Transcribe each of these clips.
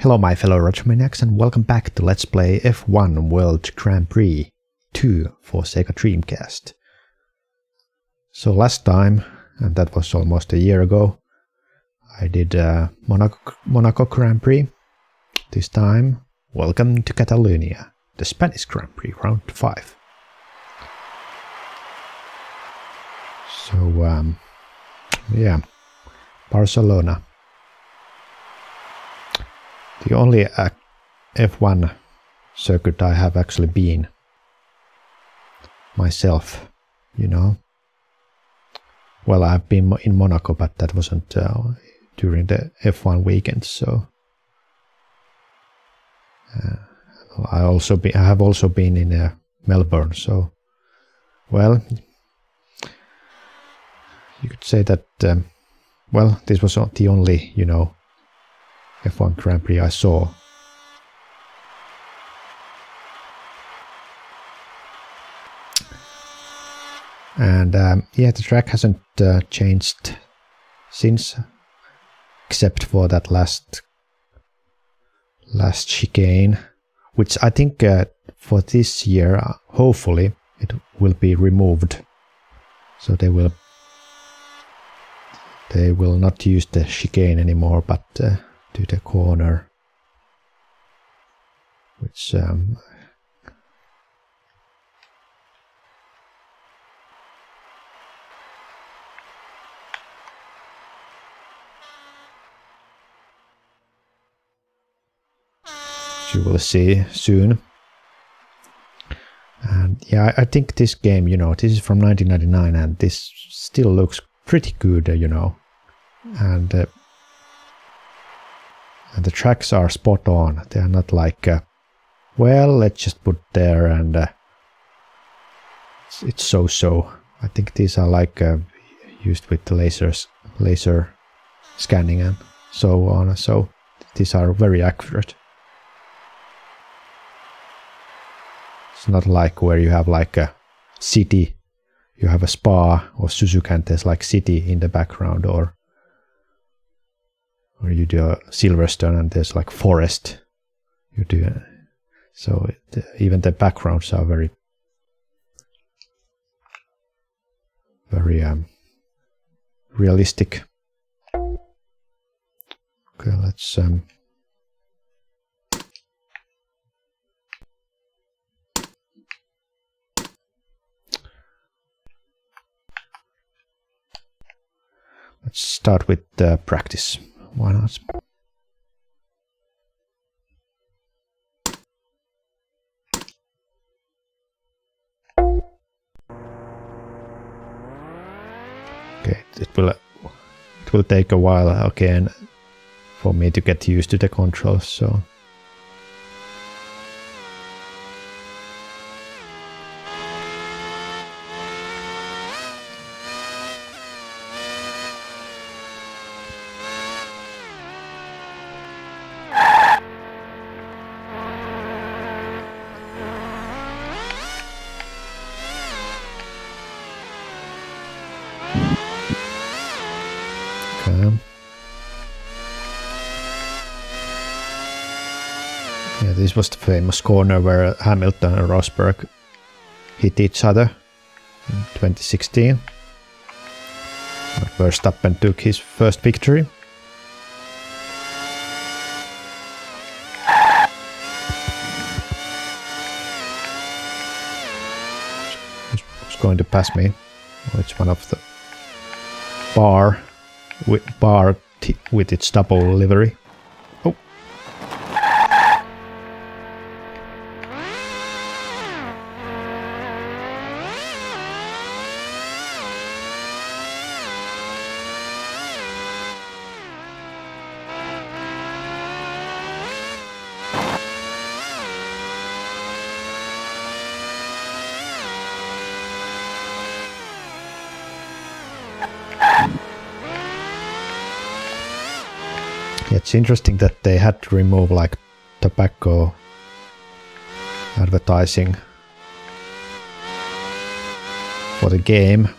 Hello my fellow Retro Maniacs and welcome back to Let's Play F1 World Grand Prix 2 for Sega Dreamcast. So last time, and that was almost a year ago, I did Monaco Grand Prix. This time, welcome to Catalonia, the Spanish Grand Prix Round 5. So, yeah, Barcelona. The only F1 circuit I have actually been myself, you know. Well, I've been in Monaco, but that wasn't during the F1 weekend, so I have also been in Melbourne, so well, you could say that well, this was the only, you know, F1 Grand Prix I saw. And yeah, the track hasn't changed since, except for that last chicane, which I think for this year, hopefully, it will be removed. So they will not use the chicane anymore, but to the corner, which you will see soon. And yeah, I think this game, you know, this is from 1999 and this still looks pretty good, you know, and the tracks are spot on. They are not like, well, let's just put there and it's so-so. I think these are like used with the laser scanning and so on. So these are very accurate. It's not like where you have like a city, you have a Spa or Suzuka and there's like city in the background, or you do a Silverstone and there's like forest. You do so even the backgrounds are very realistic. Okay, let's start with practice. Why not? Okay, it will take a while again for me to get used to the controls, so yeah, this was the famous corner where Hamilton and Rosberg hit each other in 2016. Verstappen took his first victory. Who's going to pass me? Oh, it's one of the bar with its double livery. Oh. It's interesting that they had to remove like tobacco advertising for the game,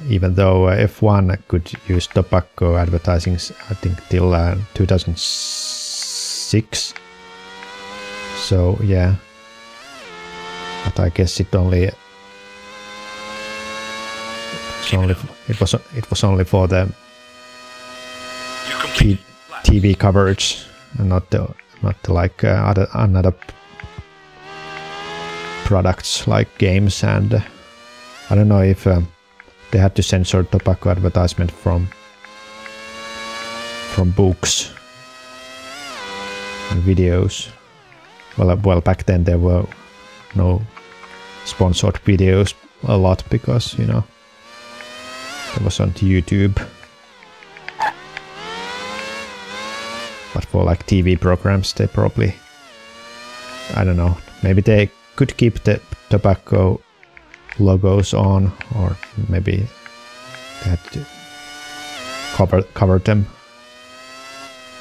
even though F1 could use tobacco advertising, I think, till 2006 6. So yeah, but I guess it was only for the TV coverage and not like another products like games, and I don't know if they had to censor tobacco advertisement from books and videos. Well, back then there were no sponsored videos a lot because, you know, it was on YouTube. But for like TV programs, they probably, I don't know, maybe they could keep the tobacco logos on, or maybe they had to cover them.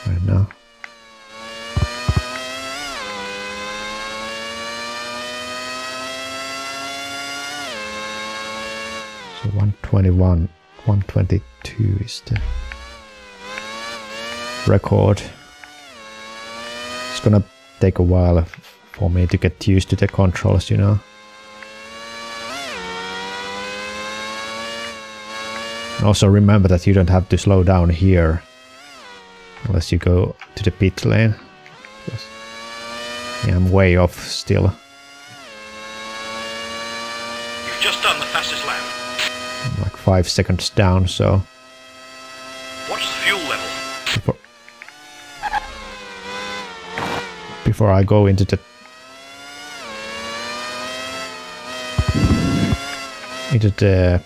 I don't know. So 121, 122 is the record. It's gonna take a while for me to get used to the controls, you know. And also remember that you don't have to slow down here unless you go to the pit lane. Yeah, I'm way off still. You've just done the fastest lap. I'm like 5 seconds down, so. What's the fuel level? Before I go into the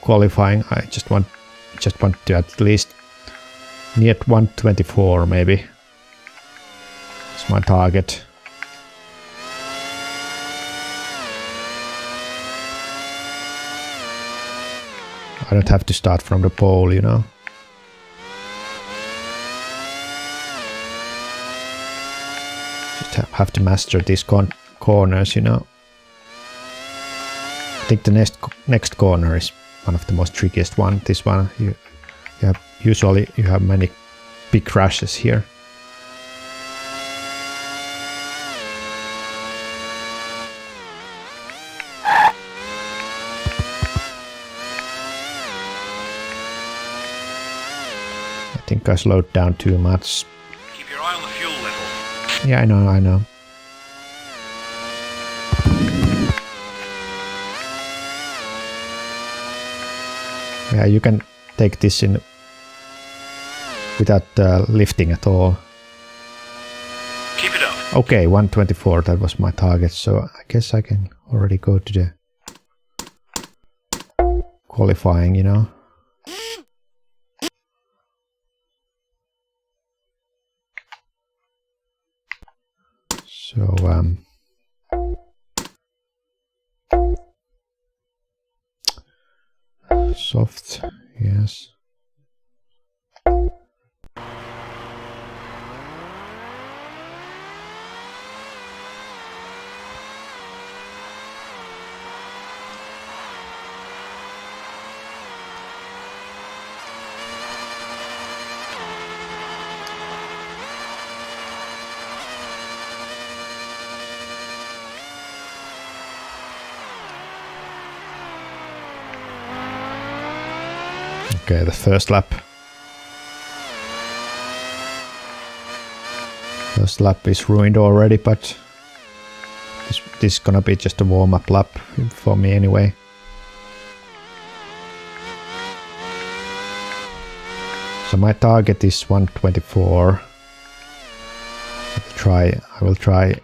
qualifying, I just want to at least near 124 maybe. It's my target. I don't have to start from the pole, you know. Just have to master these corners, you know. I think the next corner is one of the most trickiest one. This one, you have many big crashes here. I think I slowed down too much. Keep your eye on the fuel level. Yeah, I know. Yeah, you can take this in without lifting at all. Keep it up. Okay, 124, that was my target, so I guess I can already go to the qualifying, you know. So, soft, yes. Okay, the first lap. First lap is ruined already, but this is gonna be just a warm-up lap for me anyway. So my target is 124. I will try.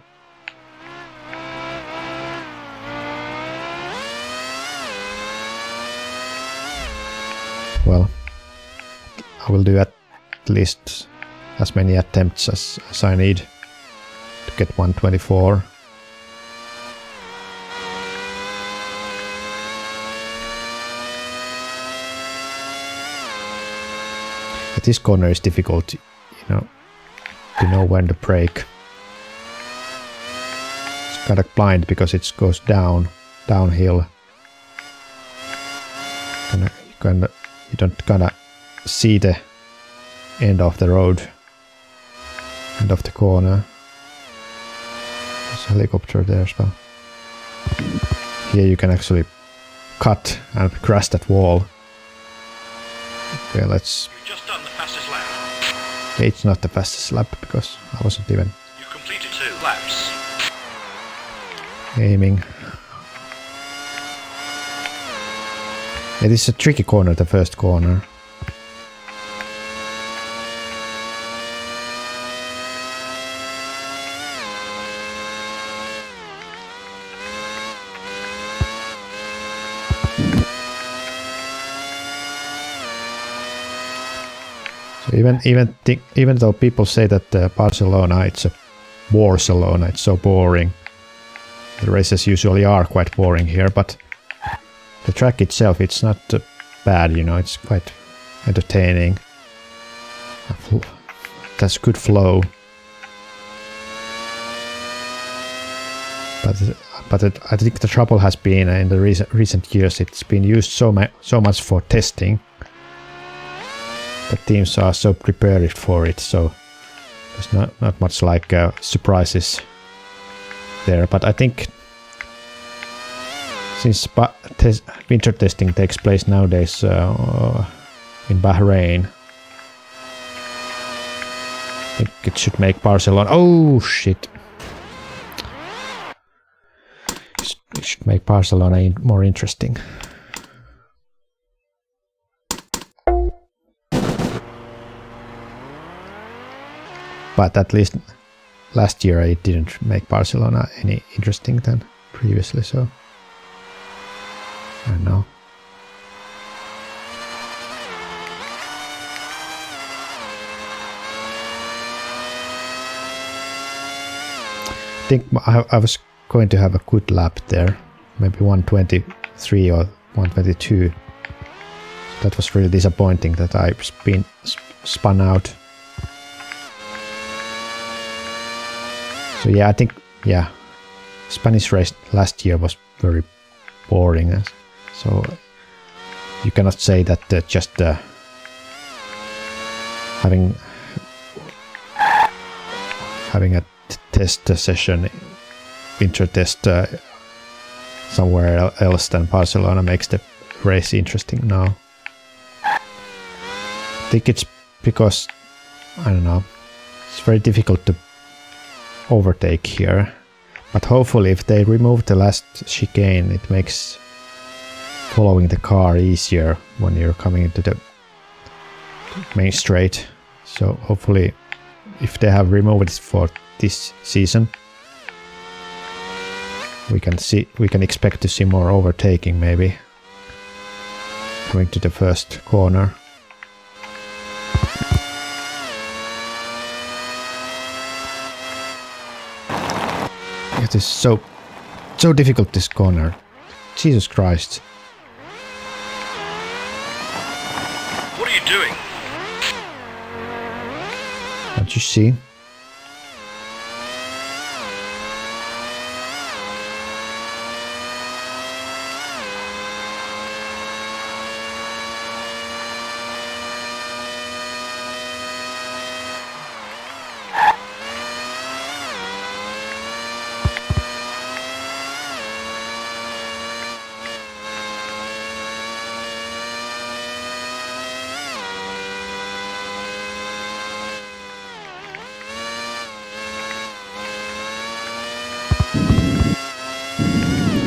Well, I will do at least as many attempts as I need to get 124. But this corner is difficult, you know, to know when to brake. It's kind of blind because it goes downhill. You don't kinda see the end of the road, end of the corner. There's a helicopter there as well. Here you can actually cut and crash that wall. Okay, let's... You've just done the fastest lap. It's not the fastest lap because I wasn't even You've completed 2 laps. aiming. It is a tricky corner, the first corner. So even though people say that Barcelona, it's a Barcelona, it's so boring. The races usually are quite boring here, but the track itself, it's not bad, you know, it's quite entertaining. That's good flow. But I think the trouble has been in the recent years, it's been used so much for testing. The teams are so prepared for it, so there's not much like surprises there. But I think since winter testing takes place nowadays in Bahrain, I think it should make Barcelona... Oh shit! It should make Barcelona more interesting. But at least last year it didn't make Barcelona any interesting than previously, so I don't know. I think I was going to have a good lap there, maybe 123 or 122. That was really disappointing that I've been spun out. So yeah, I think, yeah, Spanish race last year was very boring. So you cannot say that just having a test session, winter test somewhere else than Barcelona makes the race interesting now. I think it's because, I don't know, it's very difficult to overtake here, but hopefully if they remove the last chicane, it makes following the car easier when you're coming into the main straight. So hopefully if they have removed it for this season, we can expect to see more overtaking, maybe going to the first corner. It is so difficult, this corner. Jesus Christ. What are you doing? Don't you see?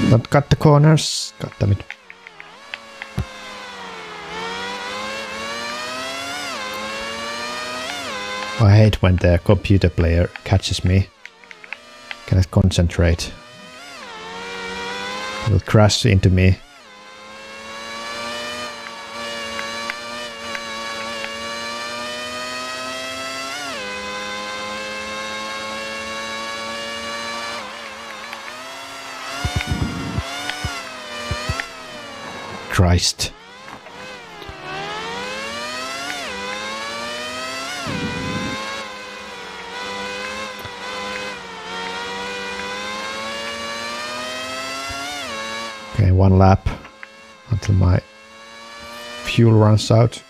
Don't cut the corners. God damn it. I hate when the computer player catches me. Cannot concentrate. It will crash into me. Christ. Okay, one lap until my fuel runs out.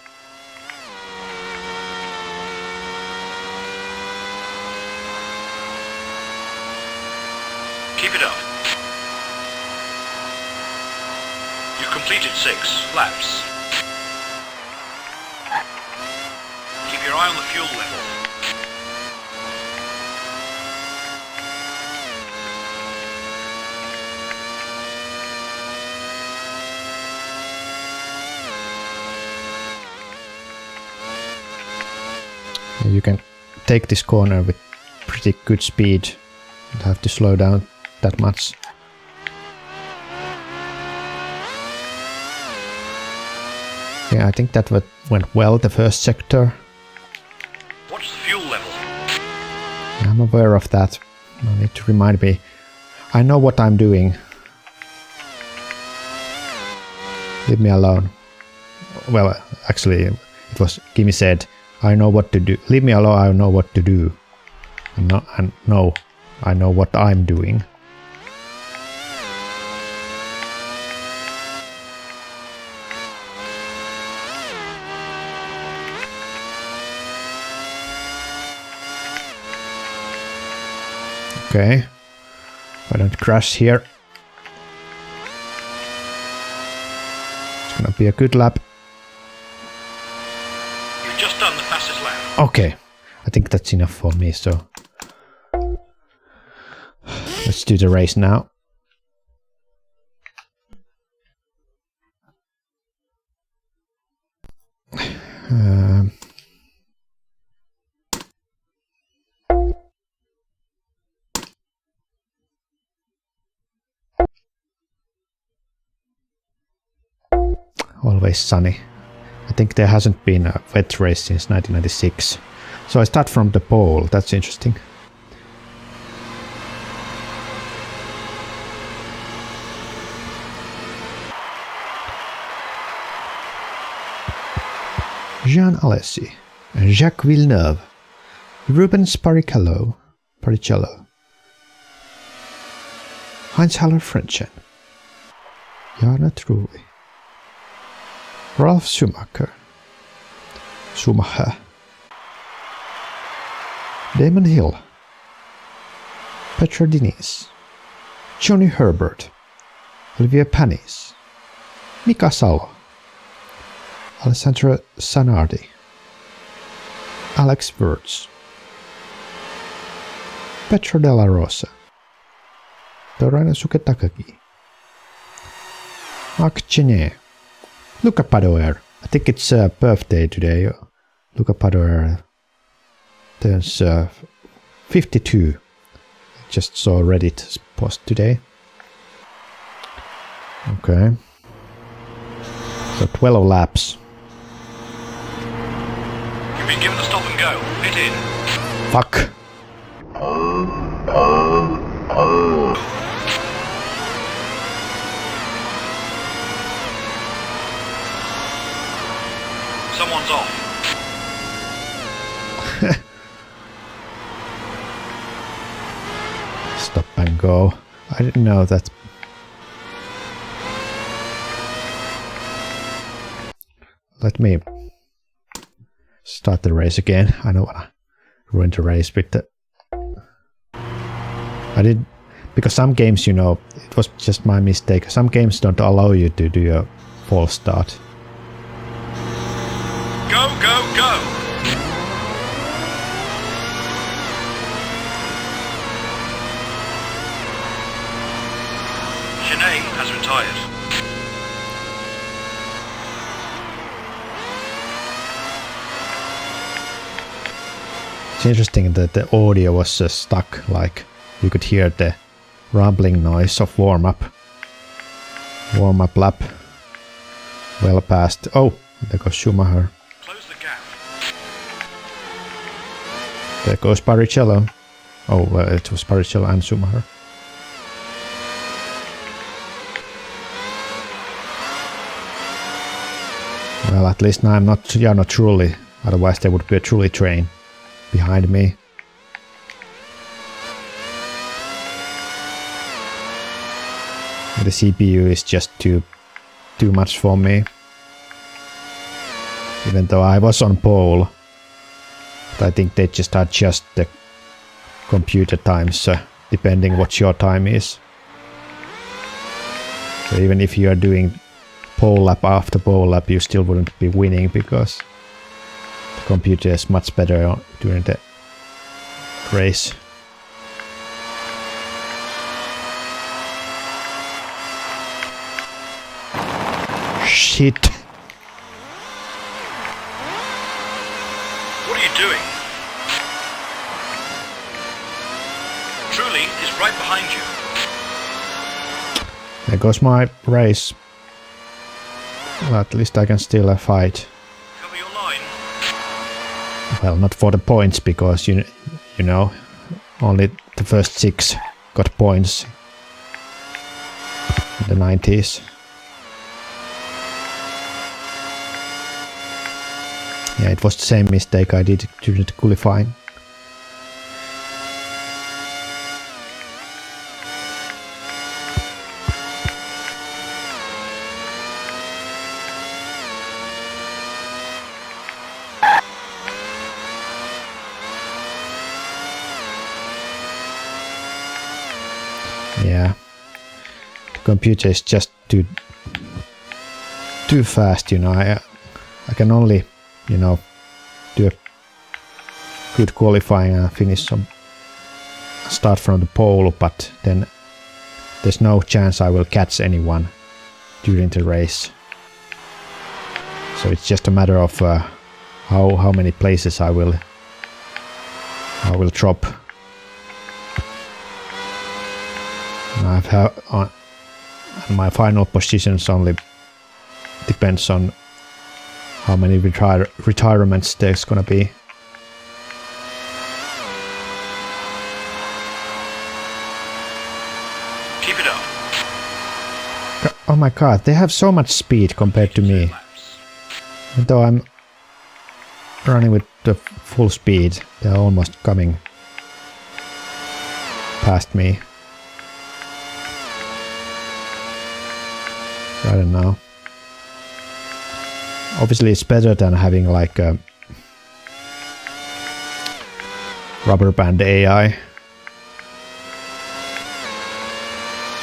Keep it up. You've completed 6 laps. Keep your eye on the fuel level. You can take this corner with pretty good speed. You don't have to slow down that much. Yeah, I think that went well, the first sector. What's the fuel level? I'm aware of that. No need to remind me. I know what I'm doing. Leave me alone. Well, actually, it was Kimi said, I know what to do. Leave me alone, I know what to do. And no, I know what I'm doing. Okay, I don't crash here. It's gonna be a good lap. You've just done the fastest lap. Okay, I think that's enough for me, so let's do the race now. Always sunny. I think there hasn't been a wet race since 1996. So I start from the pole, that's interesting. Jean Alesi, Jacques Villeneuve, Rubens Barrichello, Heinz-Harald Frentzen, Jarno Trulli, Ralf Schumacher, Damon Hill, Petra Diniz, Johnny Herbert, Olivier Panis, Mika Salo, Alessandro Zanardi, Alex Wirtz, Petro Della Rosa, Toranosuke Takagi, Marc Genet, Luca Padoer. I think it's a birthday today. Luca Padoer turns 52. Just saw Reddit post today. Okay. So 12 laps. You've been given a stop and go. Hit in. Fuck. Someone's off. Stop and go. I didn't know that. Let me start the race again. I don't wanna ruin the race with the... I did... Because some games, you know, it was just my mistake. Some games don't allow you to do a false start. Go, go, go! Genet has retired. It's interesting that the audio was stuck, like you could hear the rumbling noise of warm-up. Warm-up lap. Well past. Oh, there goes Schumacher. Close the gap. There goes Barrichello. Oh, well, it was Barrichello and Schumacher. Well, at least now I'm not Jarno Trulli. Otherwise there would be a Trulli train behind me. The CPU is just too much for me. Even though I was on pole. But I think they just adjust the computer times depending what your time is. So even if you are doing pole lap after pole lap, you still wouldn't be winning because the computer is much better during the race. Shit. What are you doing? Truly is right behind you. There goes my race. Well, at least I can still fight. Cover your line. Well, not for the points, because you know, only the first 6 got points in the 90s. Yeah, it was the same mistake I did during the qualifying. Yeah, the computer is just too fast, you know. I can only, you know, do a good qualifying and finish start from the pole, but then there's no chance I will catch anyone during the race. So it's just a matter of how many places I will drop. And my final positions only depends on how many retirements there's gonna be. Keep it up. Oh my god, they have so much speed compared to me. Even though I'm running with the full speed, they're almost coming past me. I don't know. Obviously it's better than having like a rubber band AI.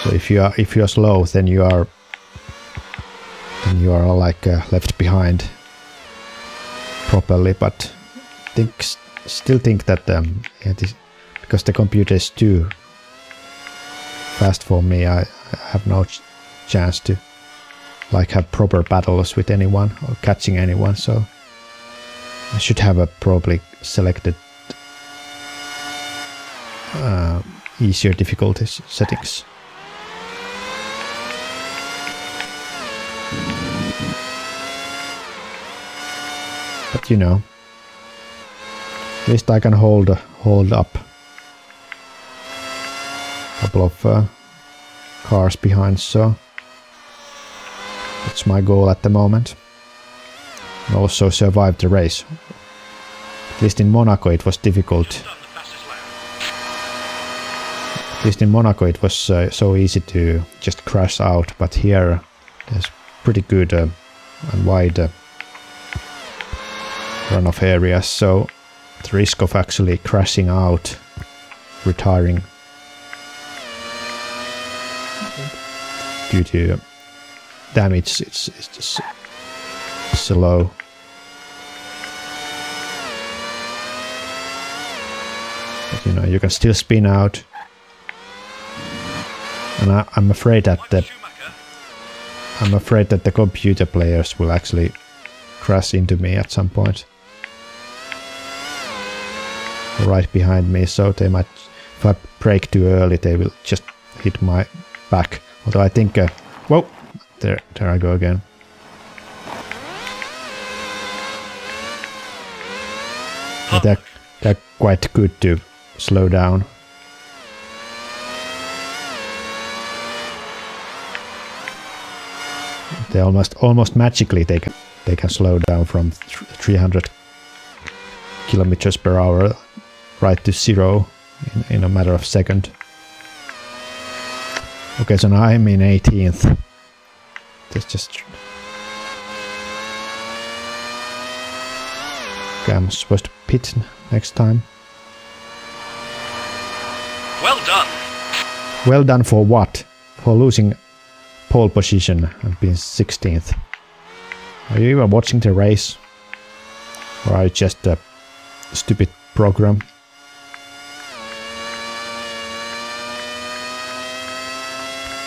So if you're slow, then you are like left behind properly. But still think that yeah, because the computer is too fast for me, I have no chance to like have proper battles with anyone or catching anyone, so I should have a probably selected easier difficulty settings. But you know, at least I can hold up a couple of cars behind, so that's my goal at the moment. And also survive the race. At least in Monaco it was difficult. At least in Monaco it was so easy to just crash out, but here there's pretty good and wide runoff areas, so the risk of actually crashing out, retiring due to damage, it's just so low. But, you know, you can still spin out, and I'm afraid that the computer players will actually crash into me at some point, right behind me. So they might, if I brake too early, they will just hit my back. Although I think, whoa. There I go again. But they're quite good to slow down. They almost magically they can slow down from 300 kilometers per hour right to 0 in a matter of second. Okay, so now I'm in 18th. That's just... Okay, I'm supposed to pit next time. Well done. Well done for what? For losing pole position and been 16th. Are you even watching the race? Or are you just a stupid program?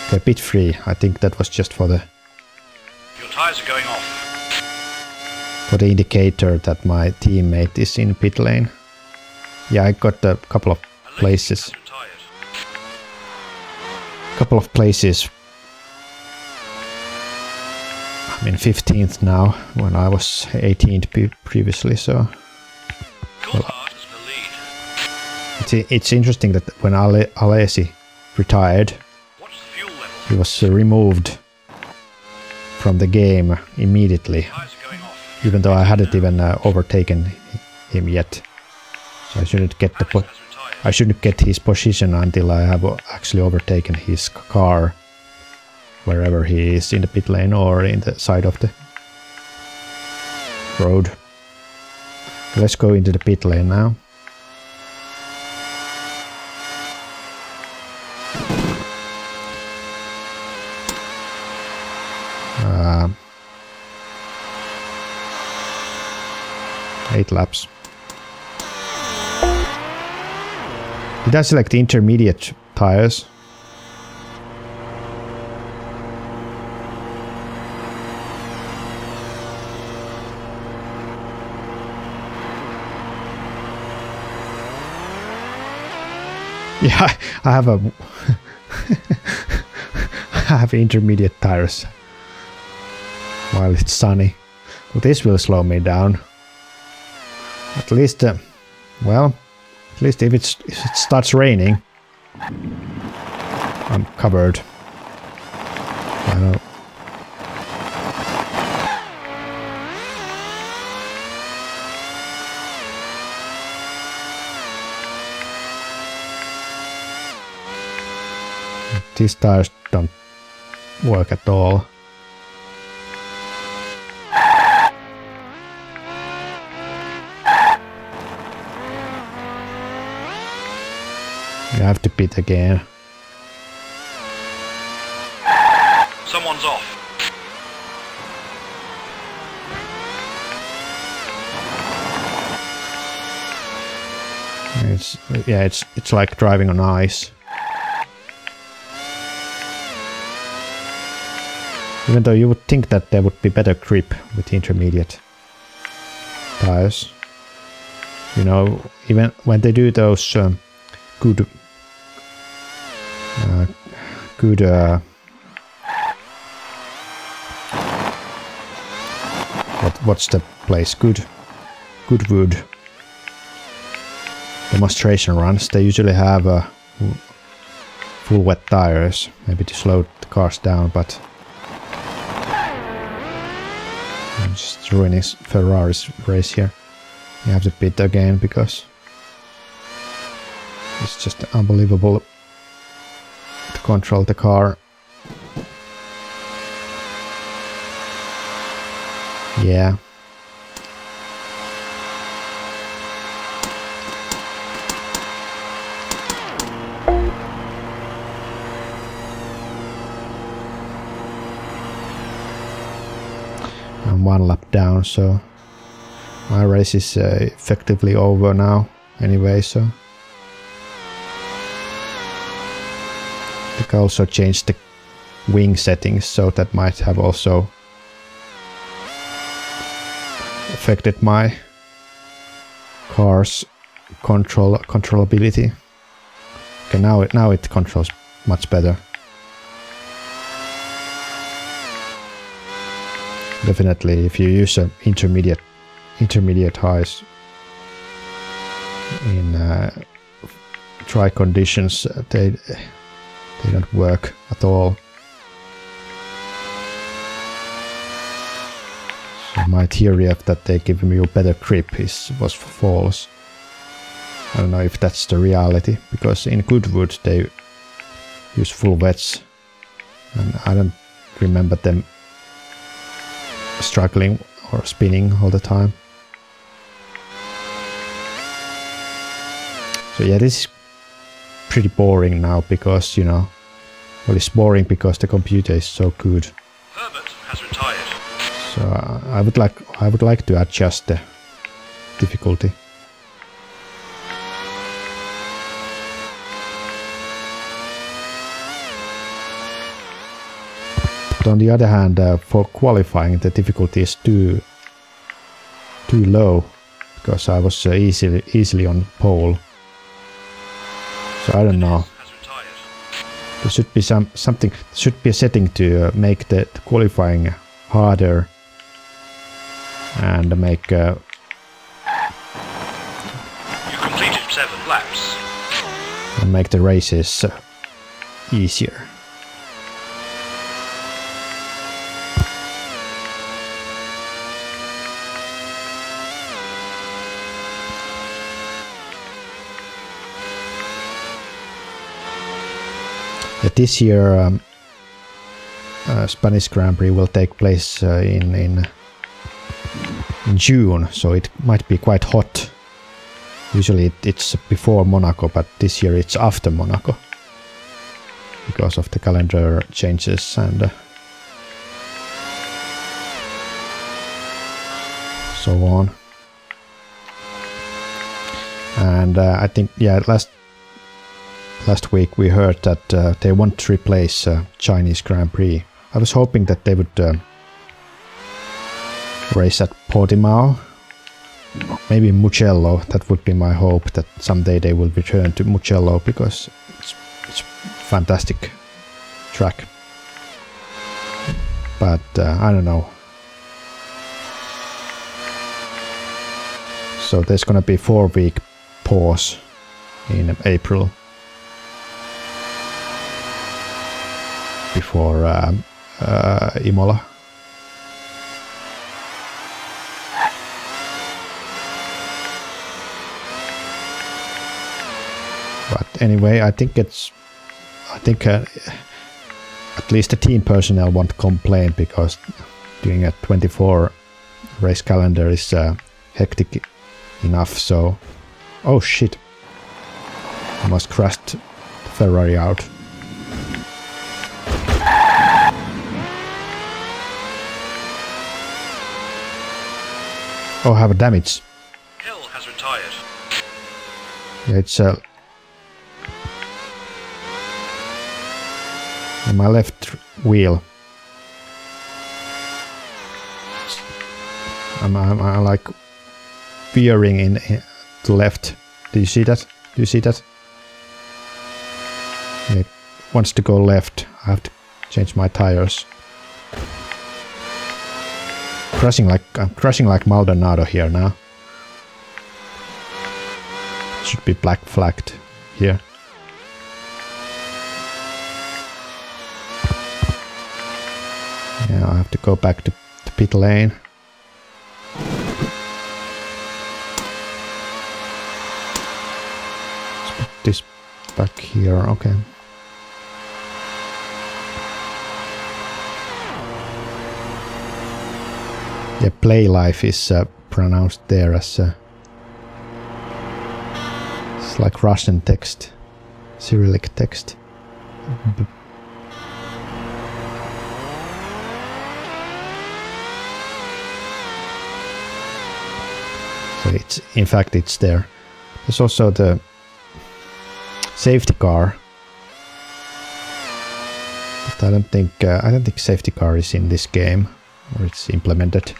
Okay, pit free. I think that was just for the... Your tires are going off. For the indicator that my teammate is in pit lane. Yeah, I got a couple of places. Couple of places. I'm in 15th now, when I was 18th previously, so... Well, it's interesting that when Alesi retired, he was removed from the game immediately, even though I hadn't even overtaken him yet. So I shouldn't get his position until I have actually overtaken his car, wherever he is, in the pit lane or in the side of the road. Let's go into the pit lane now. Eight laps. Did I select intermediate tires? Yeah, I have a I have intermediate tires while it's sunny. Well, this will slow me down. At least, well, at least if it starts raining, I'm covered. I know. These tires don't work at all. You have to pit again. Someone's off. It's like driving on ice. Even though you would think that there would be better grip with intermediate tires. You know, even when they do those good what's the place? Goodwood demonstration runs. They usually have full wet tires, maybe to slow the cars down, but I'm just ruining Ferrari's race here. You have to pit again because it's just unbelievable to control the car. Yeah. I'm one lap down, so my race is effectively over now anyway, so I can also change the wing settings, so that might have also affected my car's controllability. Okay, now it controls much better. Definitely, if you use an intermediate highs in dry conditions, they don't work at all. So my theory of that they give you better grip was false. I don't know if that's the reality, because in Goodwood they use full wets, and I don't remember them struggling or spinning all the time. So yeah, this is pretty boring now, because, you know, Well, it's boring because the computer is so good. Herbert has retired. So I would like to adjust the difficulty. But on the other hand, for qualifying, the difficulty is too low because I was easily on pole. So I don't know. There should be something. Should be a setting to make the qualifying harder and make. You completed 7 laps. And make the races easier. This year, Spanish Grand Prix will take place in June, so it might be quite hot. Usually it's before Monaco, but this year it's after Monaco because of the calendar changes and so on. And I think, yeah, last week we heard that they want to replace Chinese Grand Prix. I was hoping that they would race at Portimao, maybe Mugello. That would be my hope, that someday they will return to Mugello because it's fantastic track. But I don't know. So there's gonna be 4-week pause in April before Imola. But anyway, I think at least the team personnel won't complain because doing a 24 race calendar is hectic enough. So, oh shit! I must crashed Ferrari out. Oh, I have a damage. Hill has retired. Yeah, it's on my left wheel. I'm like veering in to left. Do you see that? Do you see that? It wants to go left. I have to change my tires. I'm crashing like Maldonado here now. Should be black flagged here. Yeah, I have to go back to pit lane. Let's put this back here, okay. Yeah, play life is pronounced there as it's like Russian text, Cyrillic text. So in fact it's there. There's also the safety car. But I don't think safety car is in this game, or it's implemented.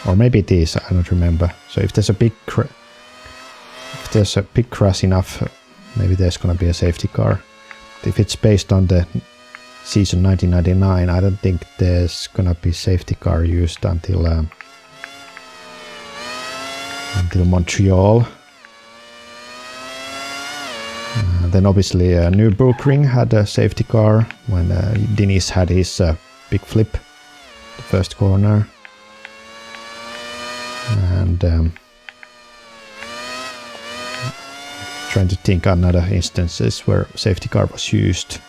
Or maybe it is, I don't remember. So if there's a big crash enough, maybe there's gonna be a safety car. If it's based on the season 1999, I don't think there's gonna be safety car used until Montreal. Then obviously Nürburgring had a safety car when Diniz had his big flip, the first corner. And trying to think on other instances where safety car was used.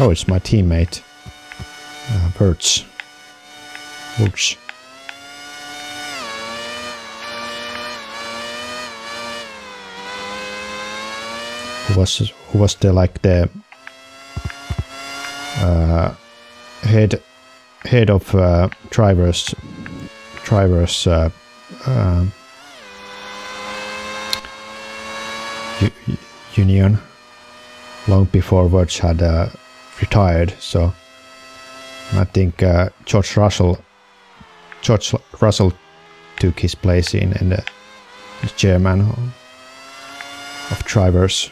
Oh, it's my teammate. Birds. Woods. Who was the like the head of drivers union long before Wirtz had retired. So I think George Russell took his place in the chairman of drivers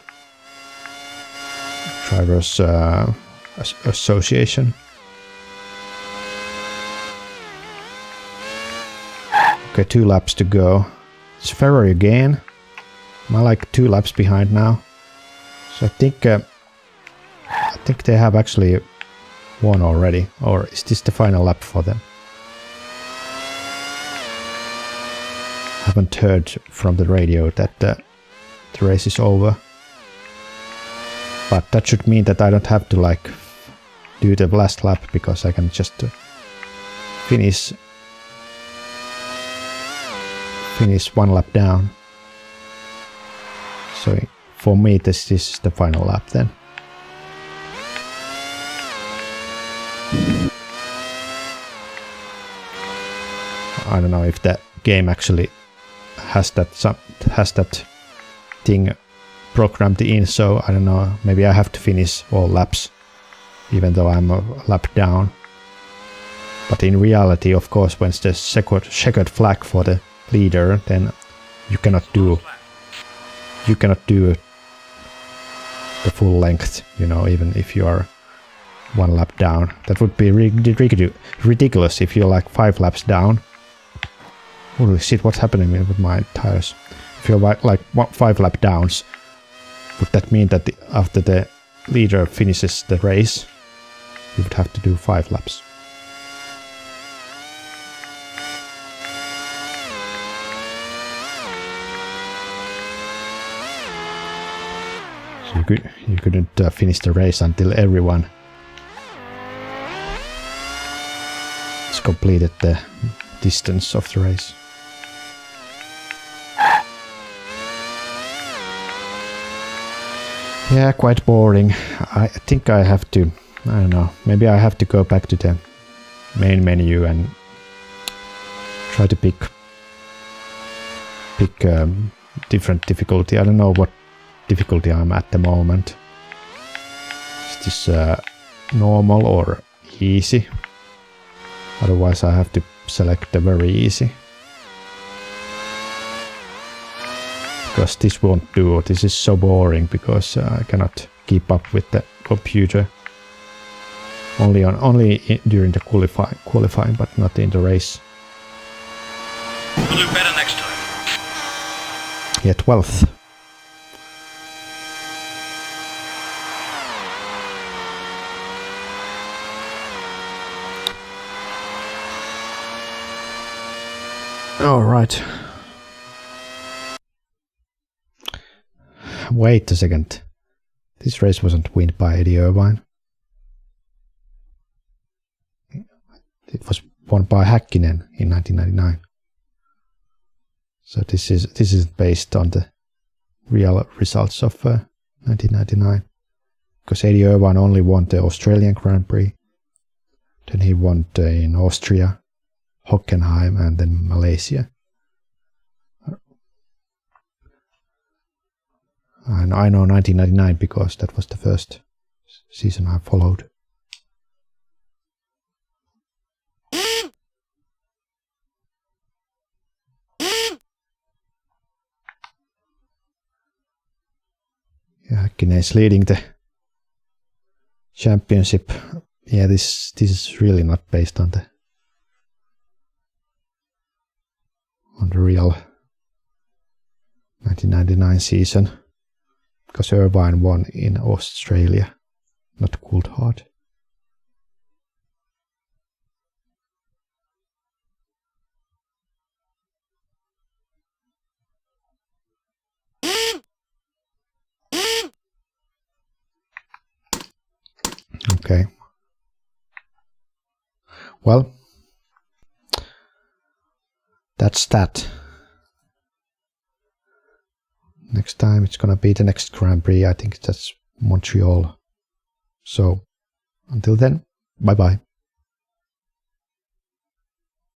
association. Okay, 2 laps to go. It's Ferrari again. I'm like 2 laps behind now. So I think they have actually won already, or is this the final lap for them? Haven't heard from the radio that the race is over. But that should mean that I don't have to like do the last lap, because I can just finish 1 lap down. So for me this is the final lap then. I don't know if the game actually has that thing programmed in, so I don't know, maybe I have to finish all laps even though I'm a lap down. But in reality, of course, when it's the checkered flag for the leader, then you cannot do the full length, you know, even if you are 1 lap down. That would be ridiculous if you're like 5 laps down. Holy shit, what's happening with my tires? If you're like 5 lap downs, would that mean that after the leader finishes the race, you would have to do 5 laps? So you couldn't finish the race until everyone has completed the distance of the race. Yeah, quite boring. I think I have to, I don't know, maybe I have to go back to the main menu and try to pick different difficulty. I don't know what difficulty I'm at the moment. Is this normal or easy? Otherwise I have to select the very easy. Because this won't do. This is so boring because I cannot keep up with the computer. Only during the qualifying, but not in the race. We'll do better next time. Yeah, 12th. All right. Wait a second. This race wasn't won by Eddie Irvine. It was won by Häkkinen in 1999. So this is based on the real results of 1999. Because Eddie Irvine only won the Australian Grand Prix. Then he won in Austria, Hockenheim, and then Malaysia. And I know 1999 because that was the first season I followed. Yeah, Häkkinen is leading the championship. Yeah, this is really not based on the real 1999 season. Because Irvine won in Australia, not Coulthard. Okay. well, that's that. Next time it's gonna be the next Grand Prix. I think that's Montreal. So until then, bye bye.